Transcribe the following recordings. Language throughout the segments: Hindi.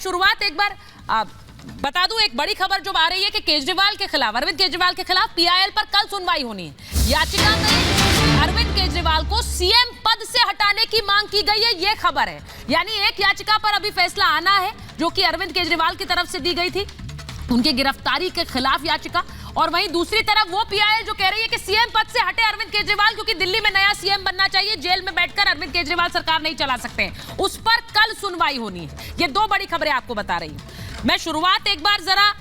शुरुआत एक बार बता दूं, एक बड़ी खबर जो आ रही है कि केजरीवाल के खिलाफ, अरविंद केजरीवाल के खिलाफ पीआईएल पर कल सुनवाई होनी है। याचिका में अरविंद केजरीवाल को सीएम पद से हटाने की मांग की गई है, ये खबर है। यानी एक याचिका पर अभी फैसला आना है जो कि अरविंद केजरीवाल की तरफ से दी गई थी, उनकी गिरफ्तारी के खिलाफ याचिका, और वहीं दूसरी तरफ वो पीआईएल जो कह रही है कि सीएम पद से हटे अरविंद केजरीवाल क्योंकि दिल्ली में नया सीएम बनना चाहिए, जेल में बैठकर अरविंद केजरीवाल सरकार नहीं चला सकते हैं, उस पर कल सुनवाई होनी है। ये दो बड़ी खबरें आपको बता रही हूं। मैं शुरुआत एक बार जरा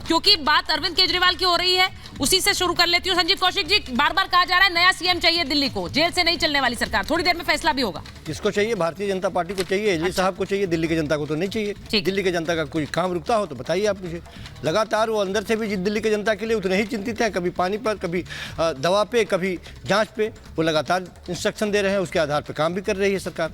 क्योंकि बात अरविंद केजरीवाल की हो रही है उसी से शुरू कर लेती हूँ। संजीव कौशिक जी, बार बार कहा जा रहा है नया सीएम चाहिए दिल्ली को, जेल से नहीं चलने वाली सरकार, थोड़ी देर में फैसला भी होगा। किसको चाहिए? भारतीय जनता पार्टी को चाहिए, एलजी साहब को चाहिए, दिल्ली की जनता को तो नहीं चाहिए। दिल्ली की जनता का कोई काम रुकता हो तो बताइए आप मुझे। लगातार वो अंदर से भी दिल्ली की जनता के लिए उतने ही चिंतित है, कभी पानी पर, कभी दवा पे, कभी जांच पे, वो लगातार इंस्ट्रक्शन दे रहे हैं, उसके आधार पर काम भी कर रही है सरकार।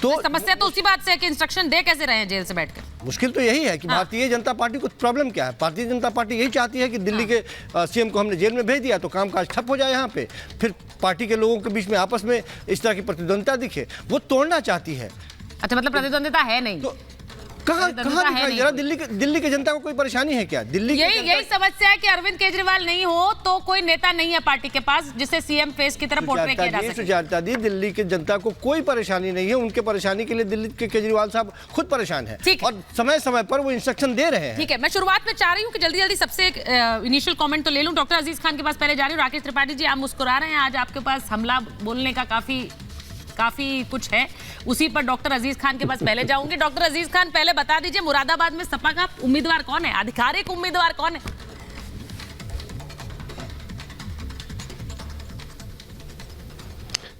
तो समस्या तो उसी बात से है कि इंस्ट्रक्शन दे कैसे रहे हैं जेल से बैठकर। मुश्किल तो यही है कि भारतीय जनता पार्टी को प्रॉब्लम क्या है। भारतीय जनता पार्टी यही चाहती है कि दिल्ली के सीएम को हमने जेल में भेज दिया तो कामकाज ठप हो जाए यहाँ पे, फिर पार्टी के लोगों के बीच में आपस में इस तरह की प्रतिद्वंदिता दिखे, वो तोड़ना चाहती है। अच्छा, मतलब प्रतिद्वंदिता है नहीं तो कहाँ दिखाई जरा? दिल्ली की जनता को कोई परेशानी है क्या? दिल्ली यही समस्या है कि अरविंद केजरीवाल नहीं हो तो कोई नेता नहीं है पार्टी के पास जिसे सीएम फेस की तरफ पोर्ट्रे किया जा सके। सुजाता दी, दिल्ली की जनता को कोई परेशानी नहीं है, उनके परेशानी के लिए दिल्ली के केजरीवाल साहब खुद परेशान है और समय समय पर वो इंस्ट्रक्शन दे रहे हैं। ठीक है, मैं शुरुआत में चाह रही हूँ कि जल्दी जल्दी सबसे इनिशियल कमेंट तो ले लूं। डॉक्टर अजीज खान के पास पहले जा रही हूँ। राकेश त्रिपाठी जी, आप मुस्कुरा रहे हैं, आज आपके पास हमला बोलने का काफी कुछ है, उसी पर डॉक्टर अजीज खान के पास पहले जाऊंगी। डॉक्टर अजीज खान, पहले बता दीजिए मुरादाबाद में सपा का उम्मीदवार कौन है, आधिकारिक उम्मीदवार कौन है?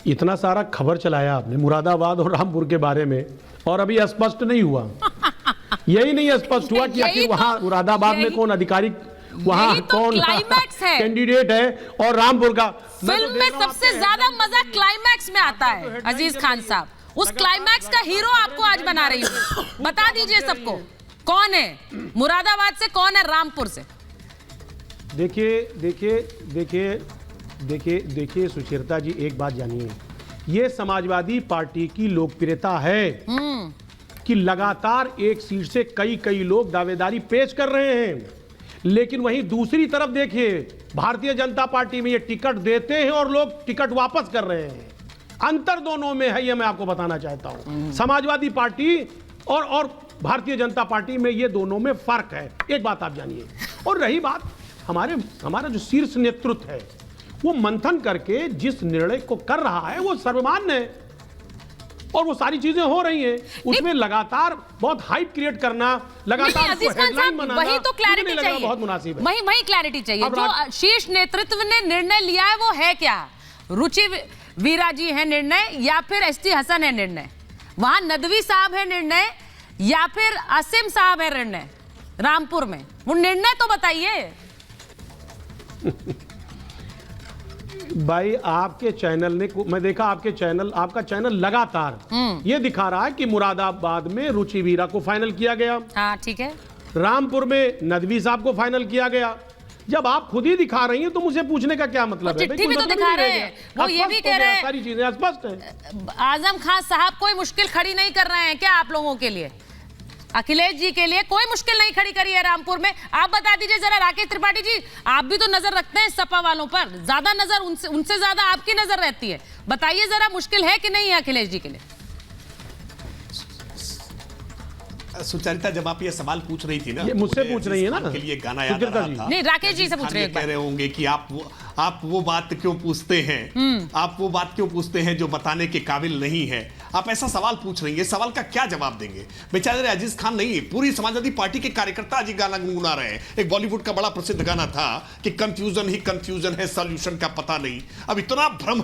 इतना सारा खबर चलाया आपने मुरादाबाद और रामपुर के बारे में और अभी स्पष्ट नहीं हुआ यही नहीं स्पष्ट हुआ कि आखिर वहां मुरादाबाद में कौन आधिकारिक, वहां तो कौन कैंडिडेट है, और रामपुर का फिल्म में सबसे ज्यादा मजा क्लाइमैक्स में आता है। अजीज खान साहब, उस क्लाइमैक्स का हीरो आपको आज बना रही हूँ, बता दीजिए सबको कौन है, मुरादाबाद से कौन है, रामपुर से? देखिए सुचेता जी, एक बात जानिए, ये समाजवादी पार्टी की लोकप्रियता है कि लगातार एक सीट से कई लोग दावेदारी पेश कर रहे हैं, लेकिन वहीं दूसरी तरफ देखिए भारतीय जनता पार्टी में ये टिकट देते हैं और लोग टिकट वापस कर रहे हैं। अंतर दोनों में है, ये मैं आपको बताना चाहता हूं। समाजवादी पार्टी और भारतीय जनता पार्टी में ये दोनों में फर्क है, एक बात आप जानिए। और रही बात हमारा जो शीर्ष नेतृत्व है, वो मंथन करके जिस निर्णय को कर रहा है वो सर्वमान्य है और वो सारी चीजें हो रही हैं, उसमें लगातार बहुत हाइप क्रिएट करना, लगातार हेडलाइन बनाना, वही तो क्लैरिटी चाहिए, बहुत मुनासिब है। वही क्लैरिटी चाहिए। जो शीर्ष नेतृत्व ने निर्णय लिया है वो है क्या? रुचि वीरा जी है निर्णय या फिर एसटी हसन है निर्णय? वहां नदवी साहब है निर्णय या फिर असीम साहब है निर्णय? रामपुर में वो निर्णय तो बताइए। भाई आपके चैनल ने, मैं देखा आपका चैनल लगातार ये दिखा रहा है कि मुरादाबाद में रुचि वीरा को फाइनल किया गया, हाँ ठीक है, रामपुर में नदवी साहब को फाइनल किया गया। जब आप खुद ही दिखा रही हैं तो मुझे पूछने का क्या मतलब है? चिट्ठी भी तो दिखा रहे हैं, वो ये भी कह रहे हैं, सारी चीजें स्पष्ट हैं। आजम खान साहब कोई मुश्किल खड़ी नहीं कर रहे हैं क्या आप लोगों के लिए? अखिलेश जी के लिए कोई मुश्किल नहीं खड़ी करी है रामपुर में? आप बता दीजिए जरा राकेश त्रिपाठी जी, आप भी तो नजर रखते हैं सपा वालों पर, ज्यादा नजर उनसे ज्यादा आपकी नजर रहती है, बताइए जरा मुश्किल है कि नहीं है अखिलेश जी के लिए? सुचरिता, जब आप ये सवाल पूछ रही थी ना, ये मुझसे पूछ रही है ना, के लिए गाना याद आ रहा था। नहीं, राकेश जी से पूछ रहे हैं। कह रहे होंगे कि आप वो बात क्यों पूछते हैं, आप वो बात क्यों पूछते हैं जो बताने के काबिल नहीं है। आप ऐसा सवाल पूछ रही हैं, सवाल का क्या जवाब देंगे? बेचारे अजीज खान नहीं, पूरी समाजवादी पार्टी के कार्यकर्ता आज गाना गुनगुना रहे हैं। एक बॉलीवुड का बड़ा प्रसिद्ध गाना था कि कंफ्यूजन ही कंफ्यूजन है, सॉल्यूशन का पता नहीं। अब इतना भ्रम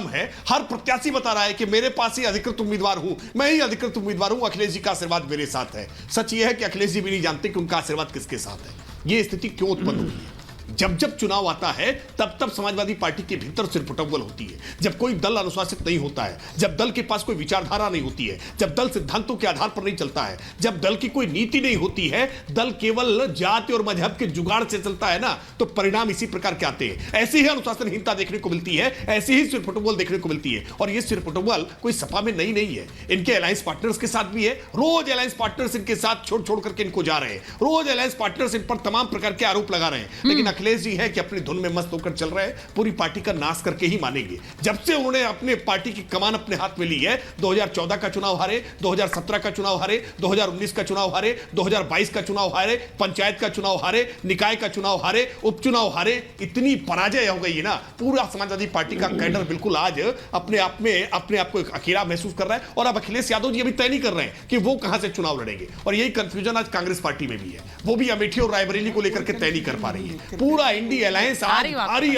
है, हर प्रत्याशी बता रहा है कि मेरे पास ही अधिकृत उम्मीदवार हूं, मैं ही अधिकृत उम्मीदवार हूं, अखिलेश जी का आशीर्वाद मेरे साथ है। सच यह है कि अखिलेश जी भी नहीं जानते कि उनका आशीर्वाद किसके साथ है। यह स्थिति क्यों उत्पन्न हुई है? जब जब चुनाव आता है तब तब समाजवादी पार्टी के भीतर सिरपुटव्वल होती है। जब कोई दल अनुशासित नहीं होता है, जब दल के पास कोई विचारधारा नहीं होती है, जब दल सिद्धांतों के आधार पर नहीं चलता है, जब दल की कोई नीति नहीं होती है, दल केवल जाति और मजहब के जुगाड़ से चलता है ना, तो परिणाम इसी प्रकार के आते हैं। ऐसी ही अनुशासनहीनता देखने को मिलती है, ऐसी ही सिरपुटव्वल देखने को मिलती है। और ये सिरपुटव्वल कोई सपा में नहीं है, इनके अलायंस पार्टनर्स के साथ भी है। रोज अलायंस पार्टनर्स इनके साथ छोड़ करके इनको जा रहे हैं, रोज अलायंस पार्टनर्स इन पर तमाम प्रकार के आरोप लगा रहे हैं। लेकिन अखिलेश जी है कि अपनी धुन में मस्त होकर चल रहे हैं, पूरी पार्टी का नाश करके ही मानेंगे। जब से उन्होंने अपने पार्टी की कमान अपने हाथ में ली है, 2014 का चुनाव हारे, 2017 का चुनाव हारे, 2019 का चुनाव हारे, 2022 का चुनाव हारे, पंचायत का चुनाव हारे, निकाय का चुनाव हारे, उपचुनाव हारे, इतनी पराजय हो गई है ना, पूरा समाजवादी पार्टी का कैडर बिल्कुल आज अपने आप को अकेला महसूस कर रहा है। और अब अखिलेश यादव जी अभी तय नहीं कर रहे हैं कि वो कहां से चुनाव लड़ेंगे। और यही कंफ्यूजन आज कांग्रेस पार्टी में भी है, वो भी अमेठी और रायबरेली को लेकर के तय नहीं कर पा रही है। पूरा इंडिया अलायंस आज भारी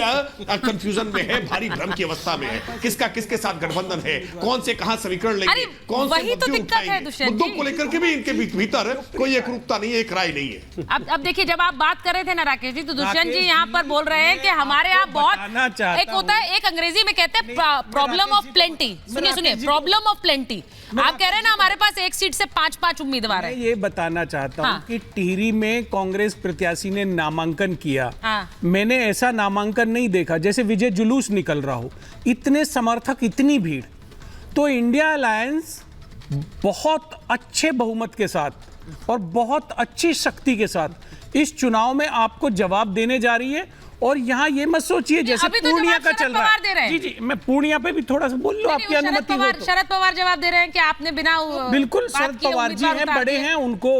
कंफ्यूजन में है, भारी भ्रम की अवस्था में है। किसका किसके साथ गठबंधन है, कौन से कहां समीकरण लेंगे, कौन से मुद्दे उठाएंगे, मुद्दों को लेकर के भी इनके भीतर कोई एकरूपता नहीं है, एक राय नहीं है। अब देखिए, जब आप बात कर रहे थे ना राकेश जी, तो दुष्यंत जी यहाँ पर बोल रहे हैं कि हमारे यहाँ बहुत एक होता है, एक अंग्रेजी में कहते हैं प्रॉब्लम ऑफ प्लेंटी। सुनिए, प्रॉब्लम ऑफ प्लेंटी। आप कह रहे हैं ना हमारे पास एक सीट से 5-5 उम्मीदवार है। ये बताना चाहता हूँ कि टिहरी में कांग्रेस प्रत्याशी ने नामांकन किया, मैंने ऐसा नामांकन नहीं देखा जैसे विजय जुलूस निकल रहा हो, इतने समर्थक, इतनी भीड़। तो इंडिया अलायंस बहुत अच्छे बहुमत के साथ और बहुत अच्छी शक्ति के साथ इस चुनाव में आपको जवाब देने जा रही है। और यहाँ ये मत सोचिए जैसे तो पूर्णिया का चल रहा है। जी, मैं पूर्णिया पे भी थोड़ा सा बोल लूं, आपकी अनुमति हो तो। शरद पवार जवाब दे रहे हैं कि आपने बिना बिल्कुल, शरद पवार जी हैं, बड़े हैं, उनको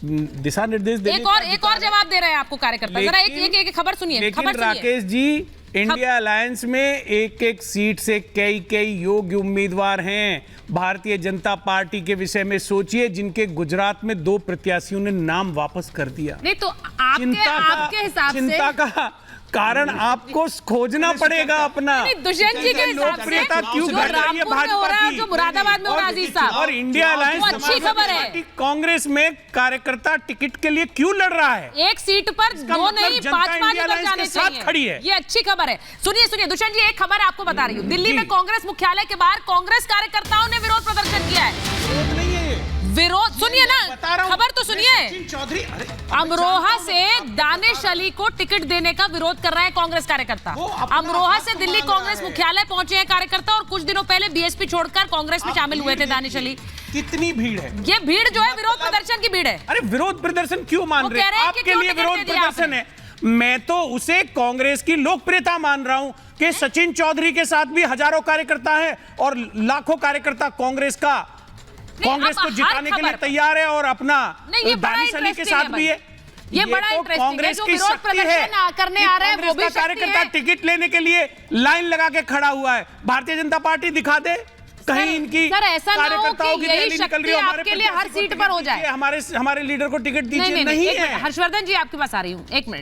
दिशा निर्देश देने। एक और जवाब दे रहे हैं आपको कार्यकर्ता। जरा एक खबर सुनिए। लेकिन राकेश जी, इंडिया अलायंस में एक सीट से कई योग्य उम्मीदवार हैं। भारतीय जनता पार्टी के विषय में सोचिए, जिनके गुजरात में 2 प्रत्याशियों ने नाम वापस कर दिया। नहीं तो आपके हिसाब से चिंता का कारण आपको खोजना पड़ेगा अपना। दुष्यंत जी के लोकप्रियता क्यों घट रही है भाजपा की, जो मुरादाबाद में हो रहा है अजीज साहब, और इंडिया अलायंस अच्छी खबर है। कांग्रेस में कार्यकर्ता टिकट के लिए क्यों लड़ रहा है? एक सीट पर 2 नहीं 5-5 निकल जाने चाहिए। खड़ी है, ये अच्छी खबर है। सुनिए दुष्यंत जी, एक खबर आपको बता रही हूँ। दिल्ली में कांग्रेस मुख्यालय के बाहर कांग्रेस कार्यकर्ताओं ने विरोध प्रदर्शन किया है। विरोध सुनिए ना, खबर तो सुनिए। अमरोहा से दानिश अली को टिकट देने का विरोध कर रहे हैं कांग्रेस कार्यकर्ता। अमरोहा से दिल्ली कांग्रेस मुख्यालय पहुंचे हैं कार्यकर्ता, और कुछ दिनों पहले बीएसपी छोड़कर कांग्रेस में शामिल हुए थे दानिश अली। कितनी भीड़ है? ये भीड़ जो है विरोध प्रदर्शन की भीड़ है। अरे विरोध प्रदर्शन क्यों मान रहे हैं? आपके लिए विरोध प्रदर्शन है। मैं तो उसे कांग्रेस की लोकप्रियता मान रहा हूं कि सचिन चौधरी के साथ भी हजारों कार्यकर्ता है और लाखों कार्यकर्ता कांग्रेस को जिताने के लिए तैयार है, और अपना दानिश अली के साथ भी है। ये बड़ा इंटरेस्टिंग है, जो विरोध प्रदर्शन करने आ रहे हैं वो भी कार्यकर्ता टिकट लेने के लिए लाइन लगा के खड़ा हुआ है। भारतीय जनता पार्टी दिखा दे कहीं इनकी कार्यकर्ताओं की रैली निकल रही है, आपके लिए हर सीट पर हो जाए। हमारे लीडर को टिकट दीजिए। नहीं है। हर्षवर्धन जी आपके पास आ रही हूँ, 1 मिनट।